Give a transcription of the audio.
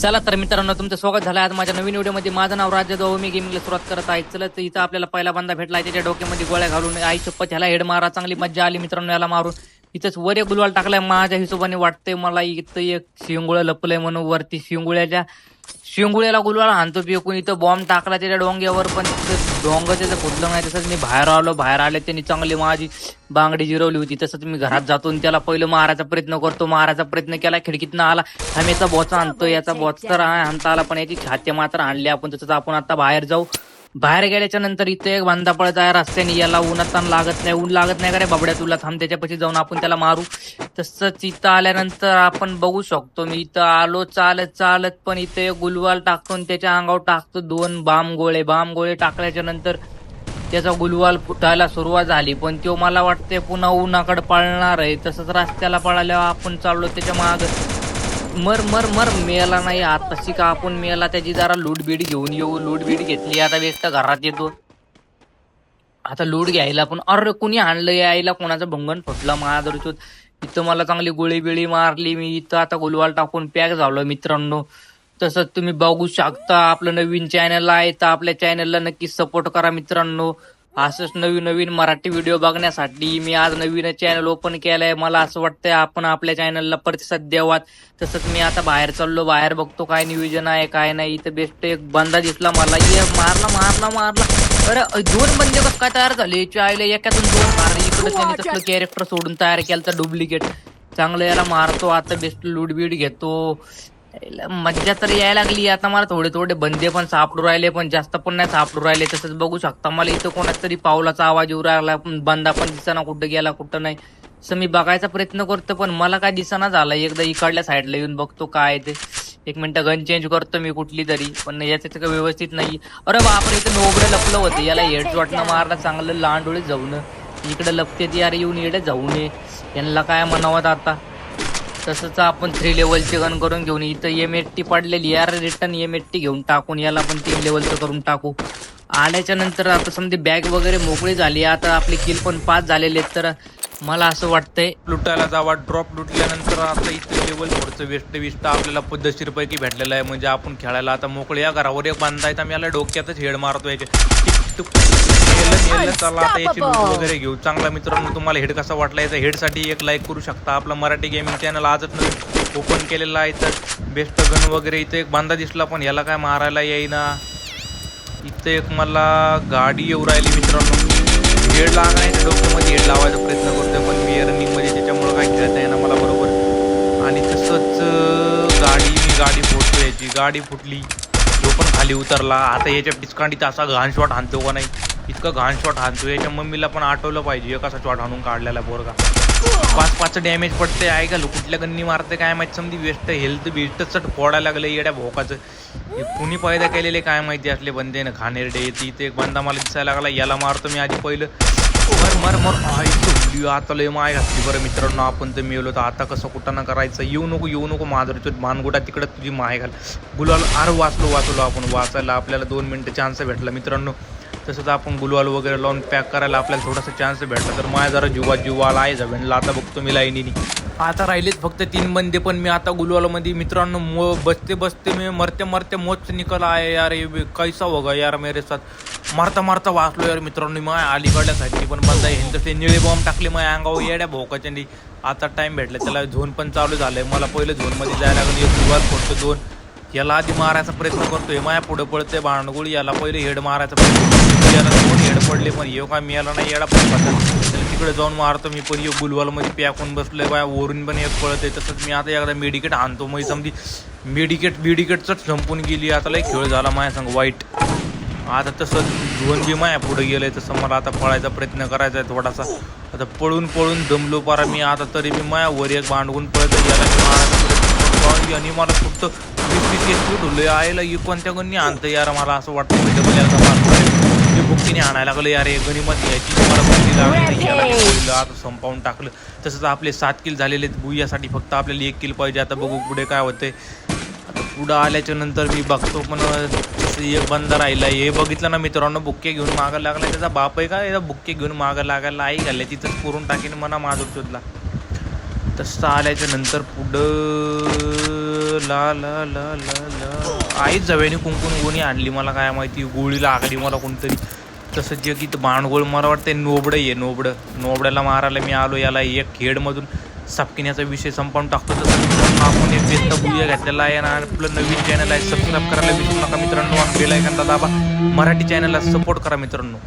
चला तर मित्रांनो, तुमचं स्वागत झालं आज माझ्या नवीन व्हिडिओमध्ये. माझं नाव राजदो, मी गेमिंगला सुरुवात करत आहे. चला तर इथं आपल्याला पहिला बंदा भेटला, त्याच्या डोक्यामध्ये गोळ्या घालून आई चप्पत ह्याला हेड मारा. चांगली मज्जा आली मित्रांनो याला मारून. इथंच वर एक गुलवाल टाकलाय, माझ्या हिशोबाने वाटतंय मला इथं एक शिंगुळं लपलंय म्हणून. वरती शिंगुळ्याला गुलवाल हाणतो फेकून. इथं बॉम्ब टाकला त्याच्या डोंग्यावर, पण तिथं डोंग त्याचं फुटलं नाही. तसंच मी बाहेर आले, त्यांनी चांगली माझी बांगडी जिरवली होती. तसंच मी घरात जातो आणि त्याला पहिलं मारायचा प्रयत्न केला. खिडकीतनं आला, आम्ही याचा बॉचा आणतो. याचा बॉच तर आणता आला, पण याची छाती मात्र आणली आपण. तसंच आपण आता बाहेर जाऊ. बाहेर गेल्याच्या नंतर इथे एक बांधा पळत आहे रस्त्याने. याला ऊन लागत नाही का रे बाबड्या तुला? थांब, त्याच्यापाशी जाऊन आपण त्याला मारू. तसंच इथं आल्यानंतर आपण बघू शकतो, मी इथं आलो चालत पण इथे गुलवाल टाकतो आणि त्याच्या अंगावर टाकतो 2 बाम गोळे टाकल्याच्या नंतर त्याचा गुलवाल फुटायला सुरुवात झाली. पण तो मला वाटते पुन्हा उन्हाकडे पळणार आहे. तसंच रस्त्याला पळाल्यावर आपण चाललो त्याच्या माग. मर मेला नाही आता का आपण मेला. त्याची जरा लूटबीड घेऊन येऊ. लूटबीड घेतली, आता व्यस्त घरात येतो. आता लूट घ्यायला पण अरे कुणी आणलं यायला, कोणाचं भंगण फुटलं महादरचोत. इथं मला चांगली गोळी मारली मी. इथं आता गुलवाल टाकून पॅक झालो मित्रांनो. तसंच तुम्ही बघू शकता, आपलं नवीन चॅनल आहे तर आपल्या चॅनलला नक्की सपोर्ट करा मित्रांनो. असंच नवीन मराठी व्हिडिओ बघण्यासाठी मी आज नवीन चॅनल ओपन केलंय. मला असं वाटतंय आपण आपल्या चॅनलला प्रतिसाद द्यावात. तसंच मी आता बाहेर चाललो, बाहेर बघतो काय नियोजन आहे काय नाही. इथं बेस्ट एक बंदा दिसला मला. ये मारला. अरे 2 बंदे कसं काय तयार झाले? चायला एकातून 2 मारले. इकडे त्यांनी तसलं कॅरेक्टर सोडून तयार केलं तर डुप्लिकेट. चांगलं याला मारतो आता. बेस्ट लूटबीड घेतो. मज्जा तर यायला लागली. आता मला थोडे बंदे पण सापडू राहिले, पण जास्त पण नाही सापडू राहिले. तसंच बघू शकता, मला इथं कोणाच तरी पावलाचा आवाज येऊ राहिला, बंदा पण दिसना कुठं गेला कुठं नाही. असं मी बघायचा प्रयत्न करतो, पण मला काय दिसना झाला. एकदा इकडल्या साईडला येऊन बघतो काय ते. 1 मिनिटं गन चेंज करतो मी कुठली तरी, पण याचं काही व्यवस्थित नाही. अरे बापरे, इथं नोबडं लपलं होतं. याला हेडशॉटनं मारला चांगलं लांडोळे जाऊन. इकडे लपते ती, अरे येऊन येडे जाऊ नये. यांना काय म्हणावं आता. तसंच आपण 3 लेवलचे गन करून घेऊन इथं एमएटी पडलेली यार, रिटर्न एमएटी घेऊन टाकून याला पण 3 लेवलचं करून टाकू. आल्याच्या नंतर आता समजा बॅग वगैरे मोकळी झाली. आता आपले किल पण 5 झालेले आहेत. तर मला असं वाटतंय लुटायला जावा. ड्रॉप लुटल्यानंतर आता इथं लेवल थोडंसं वेस्ट आपल्याला पद्धतशीरपैकी भेटलेलं आहे. म्हणजे आपण खेळायला आता मोकळे. या घरावर एक बांधायचं, आम्ही याला डोक्यातच हेड मारतो. याचे चला आता याची लूट वगैरे घेऊ. चांगला मित्रांनो, तुम्हाला हेड कसा वाटला? याचा हेडसाठी एक लाईक करू शकता. आपला मराठी गेमिंग चॅनल आजच नवीन ओपन केलेला आहे. तर बेस्ट गन वगैरे इथं एक बांधा दिसला, पण याला काय मारायला येईना. इथं एक मला गाडी येऊ राहिली मित्रांनो. हेड लागायच्या डोक्यामध्ये हेड लावायचा प्रयत्न करतोय, पण मी रनिंगमध्ये त्याच्यामुळं काय खेळता येईना मला बरोबर. आणि तसंच गाडी फोडतो. याची गाडी फुटली, तो पण खाली उतरला. आता याच्या पिचकांडीत असा घाण शॉट हाणतो का नाही, इतकं घाण शॉट हाणतो. याच्या मम्मीला पण आठवलं पाहिजे कसा शॉट हाणून काढलेला बोरगा. 5 डॅमेज पडते आहे का? कुठल्या गन्नी मारते काय माहिती. समधी वेस्ट हेल्थ बिस्ट फोडायला लागलं येड्या भोकाचं. हे कुणी पैदा केलेले काय माहिती असले बंदे ना खाणेरडे. इथे एक बंदा मला दिसायला लागला, याला मारतो मी आधी पहिलं. मर आता लय माय घातली बरं मित्रांनो. आपण तर मिळवलो, तर आता कसं कुठं ना करायचं. येऊ नको माझं मानगुडा तिकडं तुझी माय घाल. गुलाल अरे वाचलो आपण. वाचायला आपल्याला 2 मिनिटं चान्स भेटला मित्रांनो. तसंच आपण गुलवाल वगैरे लावून पॅक करायला आपल्याला थोडासा चान्स भेटला. तर माझ्या जरा जीवाला आहे जमेनला. आता बघतो मी लाईनीनी. आता राहिलेत फक्त 3 बंदे, पण मी आता गुलवालमध्ये मित्रांनो बसते मी मरते मोच निकल आहे यार. कैसा होगा यार मेरे साथ. मारता वाचलो यार मित्रांनो. माय अलीकडल्या साईडची पण बंदा ह्यांचं ते निळे बॉम्ब टाकले माझ्या अंगावर येड्या भोकाच्या. आता टाइम भेटला, त्याला झोन पण चालू झालंय. मला पहिलं झोनमध्ये जायला लागलं. एक गुलवाल फोडतो 2. याला आधी मारायचा प्रयत्न करतोय, माया पुढे पळते भांडगुळ. याला पहिले हेड मारायचा प्रयत्न. याला 2 हेड पडले, पण येऊ काय मिळाला नाही. येडा पण तिकडे जाऊन मारतो मी. पण गुलवालमध्ये पॅकून बसलोय बाया. वरून पण एक पळत आहे. तसंच मी आता एकदा मेडिकेट आणतो. मग समजी मेडिकेटच संपून गेली. आता लय खेळ झाला माझ्या संग वाईट. आता तसं झोन बी माया पुढे गेलंय. तसं मला आता पळायचा प्रयत्न करायचा आहे थोडासा. आता पळून दमलो पारा मी. आता तरी मी माया वर एक भांडवून पळत याला मारायचा प्रयत्न करतो. आणि मला फक्त 20 ढोलले आयला कोणत्या गणी आणतं यार. मला असं वाटतं मी डबल एकदा मारतो. मी बुक्कीने आणायला लागलं यार. गणीमध्ये याची मला बुक्की लागली. याला आता संपावून टाकलं. तसंच आपले 7 किल झालेले आहेत. बुयासाठी फक्त आपल्याला 1 किल पाहिजे. आता बघू पुढे काय होतंय. आता पुढं आल्याच्या नंतर मी बघतो, पण एक बंदा राहिला. हे बघितलं ना मित्रांनो, बुक्के घेऊन मागं लागला. त्याचा बाप आहे का याचा बुक्के घेऊन मागं लागायला? आई घालल्या तिथंच पुरून टाकीन म्हणा माझं शोधला. तसं आल्याच्या नंतर पुढं ला ला ला ला ला आईच जव्याने कुंकून गोणी आणली मला काय माहिती गोळीला आगली मला कोणतरी तसं जे की भांडगोळ मला वाटतं नोबडं आहे नोबड्याला मारायला मी आलो याला एक खेडमधून सापकिण्याचा विषय संपवून टाकतो तसं आपण एक बेस्ट बुया घेतलेला आहे आणि आपलं नवीन चॅनल आहे सबस्क्राईब करायला विसरू नका मित्रांनो आणि बेल आयकॉनला दाबा मराठी चॅनलला सपोर्ट करा मित्रांनो.